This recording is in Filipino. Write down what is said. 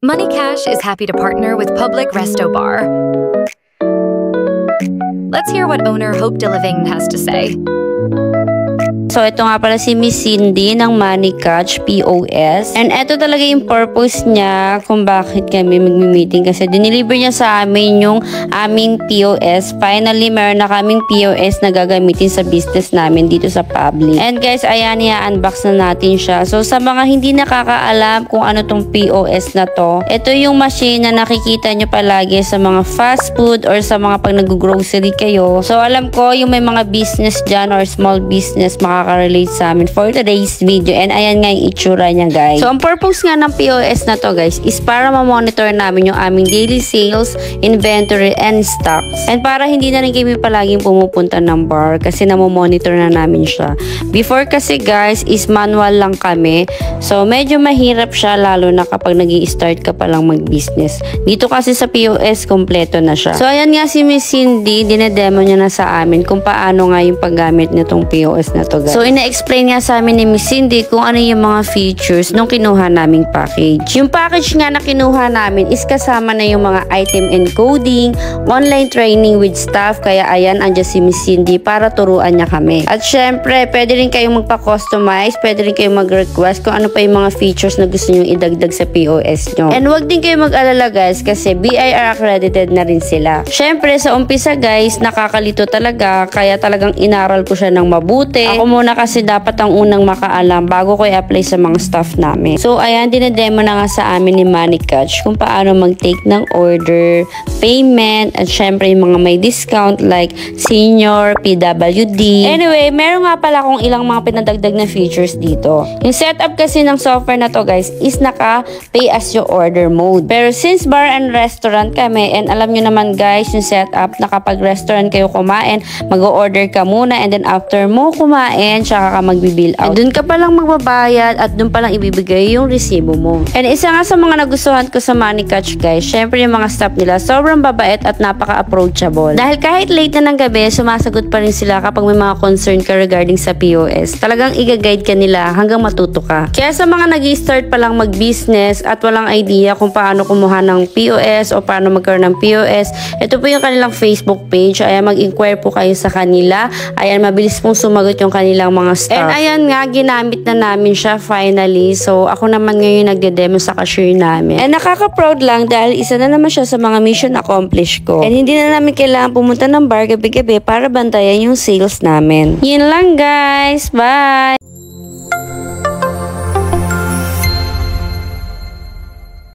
Money Cash is happy to partner with Public Resto Bar. Let's hear what owner Hope Deliving has to say. So, ito nga pala si Miss Cindy ng Money Catch POS. And ito talaga yung purpose niya kung bakit kami magmi-meeting. Kasi dineliver niya sa amin yung aming POS. Finally, meron na kaming POS na gagamitin sa business namin dito sa public. And guys, ayan, i-unbox na natin siya. So, sa mga hindi nakakaalam kung ano tong POS na to, ito yung machine na nakikita nyo palagi sa mga fast food or sa mga pag nag-grocery kayo. So, alam ko, yung may mga business dyan or small business makaka-relate sa amin for today's video. And ayan nga yung itsura niya, guys. So, ang purpose nga ng POS na to, guys, is para ma-monitor namin yung aming daily sales, inventory, and stocks. And para hindi na rin kami palaging pumupunta ng bar kasi namomonitor na namin siya. Before kasi, guys, is manual lang kami. So, medyo mahirap siya lalo na kapag nag-i-start ka pa lang mag-business. Dito kasi sa POS, kompleto na siya. So, ayan nga si Miss Cindy, dinedemo niya na sa amin kung paano nga yung paggamit nitong POS na to, guys. So, ina-explain nga sa amin ni Miss Cindy kung ano yung mga features nung kinuha naming package. Yung package nga na kinuha namin is kasama na yung mga item encoding, online training with staff, kaya ayan, andyan si Miss Cindy para turuan niya kami. At syempre, pwede rin kayong magpa-customize, pwede rin kayong mag-request kung ano pa yung mga features na gusto nyo idagdag sa POS nyo. And wag din kayo mag-alala, guys, kasi BIR accredited na rin sila. Syempre, sa umpisa, guys, nakakalito talaga, kaya talagang inaral ko siya ng mabuti. Ako muna kasi dapat ang unang makaalam bago ko i-apply sa mga staff namin. So, ayan, dinedemo na nga sa amin ni Money Catch kung paano mag-take ng order, payment, at syempre yung mga may discount like senior, PWD. Anyway, meron nga pala akong ilang mga pinadagdag na features dito. Yung setup kasi ng software na to, guys, is naka pay as you order mode. Pero since bar and restaurant kami, and alam nyo naman, guys, yung setup na kapag restaurant kayo kumain, mag-order ka muna, and then after mo kumain, tsaka ka magbibill out. Doon ka palang magbabayad at doon palang ibibigay yung resibo mo. And isa nga sa mga nagustuhan ko sa Money Catch, guys, syempre yung mga staff nila sobrang babait at napaka-approachable. Dahil kahit late na ng gabi, sumasagot pa rin sila kapag may mga concern ka regarding sa POS. Talagang i-guide ka nila hanggang matuto ka. Kaya sa mga nag-i-start pa lang mag-business at walang idea kung paano kumuha ng POS o paano magkaroon ng POS, ito po yung kanilang Facebook page. Ayan, mag-inquire po kayo sa kanila. Ayan, mabilis pong sumagot yung kanilang mga staff. And ayan nga, ginamit na namin siya finally. So, ako naman ngayon nagde-demo sa cashier namin. And nakaka-proud lang dahil isa na naman siya sa mga mission accomplished ko. And hindi na namin kailangan pumunta ng bar gabi-gabi para bantayan yung sales namin. Yun lang, guys. Bye!